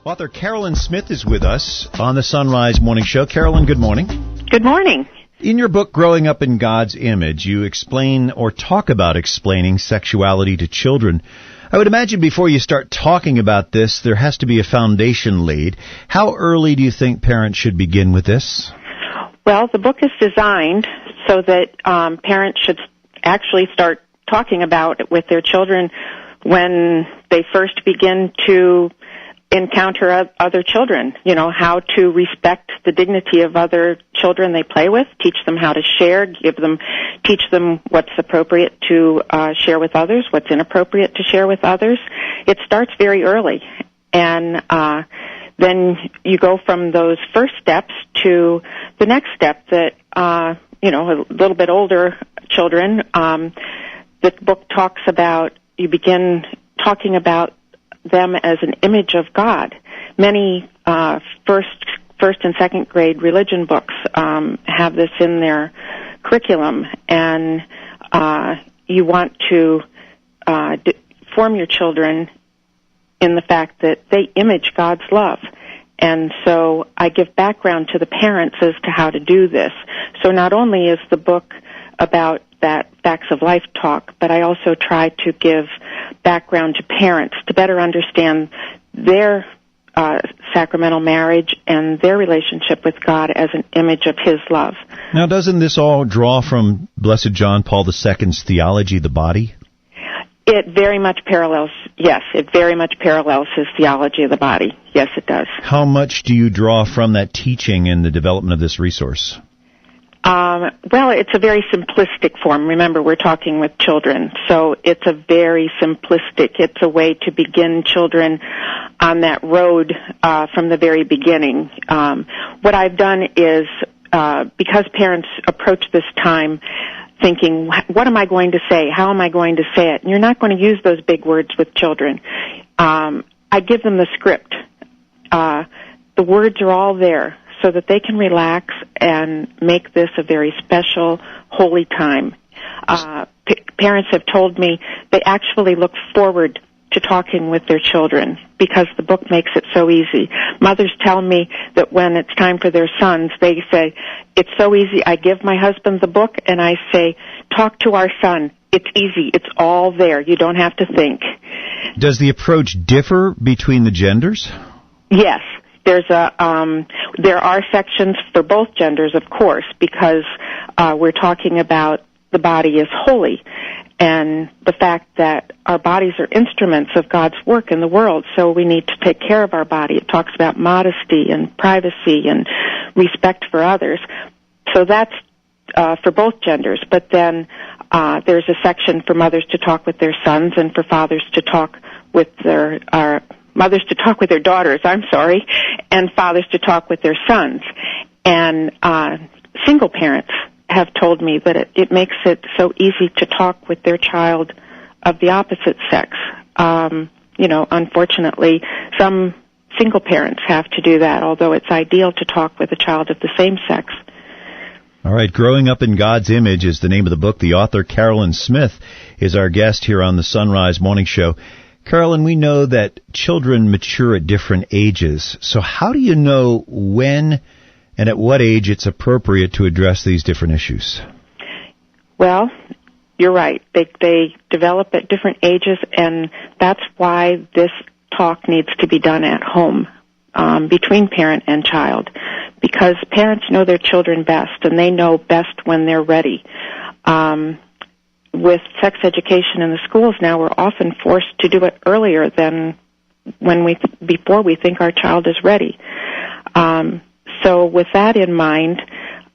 Author Carolyn Smith is with us on the Sunrise Morning Show. Carolyn, good morning. Good morning. In your book, Growing Up in God's Image, you explain or talk about explaining sexuality to children. I would imagine before you start talking about this, there has to be a foundation laid. How early do you think parents should begin with this? Well, the book is designed so that parents should actually start talking about it with their children when they first begin to encounter other children, how to respect the dignity of other children they play with, teach them how to share, teach them what's appropriate to share with others, what's inappropriate to share with others. It starts very early, and then you go from those first steps to the next step that, a little bit older children, the book talks about, you begin talking about them as an image of God. Many first and second grade religion books have this in their curriculum, and you want to form your children in the fact that they image God's love. And so I give background to the parents as to how to do this. So not only is the book about that facts of life talk, but I also try to give background to parents to better understand their sacramental marriage and their relationship with God as an image of His love. Now, doesn't this all draw from Blessed John Paul II's Theology, the body? It very much parallels, yes, it very much parallels his Theology of the Body. Yes, it does. How much do you draw from that teaching in the development of this resource? Well, it's a very simplistic form. Remember, we're talking with children, so it's a very simplistic. It's a way to begin children on that road from the very beginning. What I've done is, because parents approach this time thinking, what am I going to say? How am I going to say it? And you're not going to use those big words with children. I give them the script. The words are all there, so that they can relax and make this a very special, holy time. Parents have told me they actually look forward to talking with their children because the book makes it so easy. Mothers tell me that when it's time for their sons, they say, it's so easy. I give my husband the book and I say, talk to our son. It's easy. It's all there. You don't have to think. Does the approach differ between the genders? Yes. There are sections for both genders, of course, because we're talking about the body as holy and the fact that our bodies are instruments of God's work in the world, so we need to take care of our body. It talks about modesty and privacy and respect for others. So that's for both genders. But then there's a section for mothers to talk with their sons and for fathers to talk with mothers to talk with their daughters, and fathers to talk with their sons. And single parents have told me that it makes it so easy to talk with their child of the opposite sex. Unfortunately, some single parents have to do that, although it's ideal to talk with a child of the same sex. All right, Growing Up in God's Image is the name of the book. The author, Carolyn Smith, is our guest here on the Sunrise Morning Show. Carolyn, we know that children mature at different ages. So how do you know when and at what age it's appropriate to address these different issues? Well, you're right. They develop at different ages, and that's why this talk needs to be done at home between parent and child, because parents know their children best, and they know best when they're ready. With sex education in the schools now, we're often forced to do it earlier than before we think our child is ready. So with that in mind,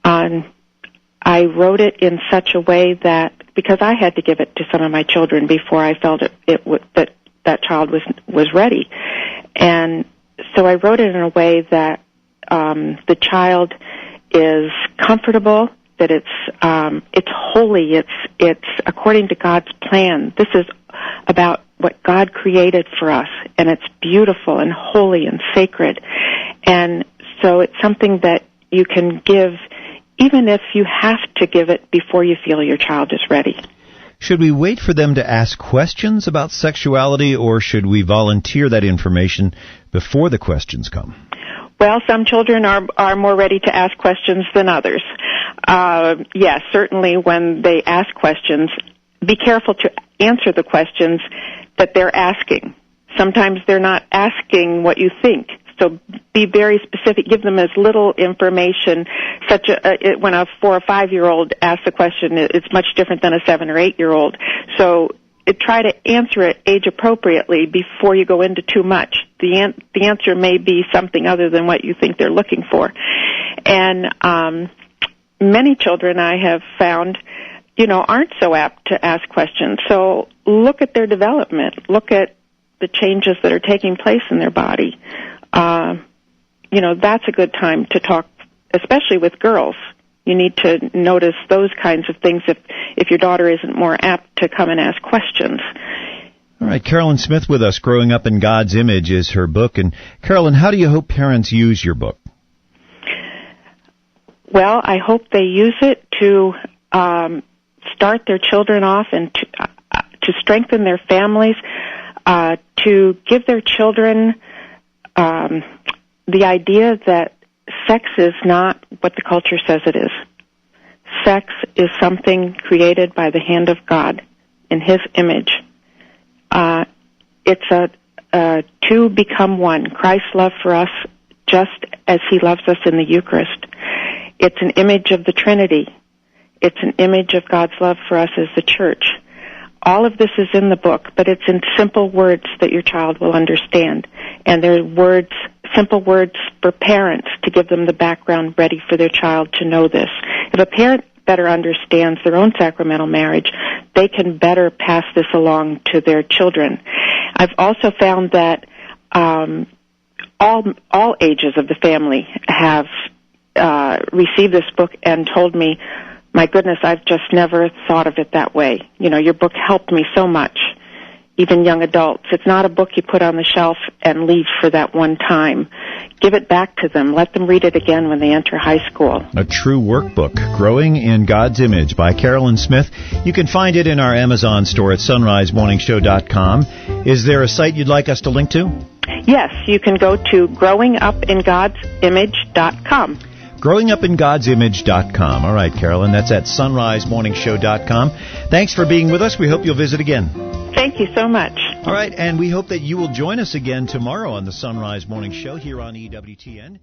I wrote it in such a way that, because I had to give it to some of my children before I felt that child was ready. And so I wrote it in a way that the child is comfortable, that it's holy, it's according to God's plan. This is about what God created for us, and it's beautiful and holy and sacred. And so it's something that you can give even if you have to give it before you feel your child is ready. Should we wait for them to ask questions about sexuality, or should we volunteer that information before the questions come? Well, some children are more ready to ask questions than others. Yes, certainly when they ask questions, be careful to answer the questions that they're asking. Sometimes they're not asking what you think. So be very specific. Give them as little information. When a 4 or 5-year-old asks a question, it's much different than a 7 or 8-year-old. So try to answer it age appropriately before you go into too much. The answer may be something other than what you think they're looking for. And many children I have found, aren't so apt to ask questions. So look at their development. Look at the changes that are taking place in their body. That's a good time to talk, especially with girls. You need to notice those kinds of things if your daughter isn't more apt to come and ask questions. All right, Carolyn Smith with us. Growing Up in God's Image is her book. And Carolyn, how do you hope parents use your book? Well, I hope they use it to start their children off and to strengthen their families, to give their children the idea that sex is not what the culture says it is. Sex is something created by the hand of God in His image. It's a two become one. Christ's love for us just as He loves us in the Eucharist. It's an image of the Trinity. It's an image of God's love for us as the church. All of this is in the book, but it's in simple words that your child will understand. And they're simple words for parents to give them the background ready for their child to know this. If a parent better understands their own sacramental marriage, they can better pass this along to their children. I've also found that all ages of the family have received this book and told me, my goodness, I've just never thought of it that way. Your book helped me so much, even young adults. It's not a book you put on the shelf and leave for that one time. Give it back to them. Let them read it again when they enter high school. A true workbook, Growing in God's Image by Carolyn Smith. You can find it in our Amazon store at sunrisemorningshow.com. Is there a site you'd like us to link to? Yes, you can go to growingupingodsimage.com. growingupingodsimage.com. All right, Carolyn, that's at sunrisemorningshow.com. Thanks for being with us. We hope you'll visit again. Thank you so much. All right, and we hope that you will join us again tomorrow on the Sunrise Morning Show here on EWTN.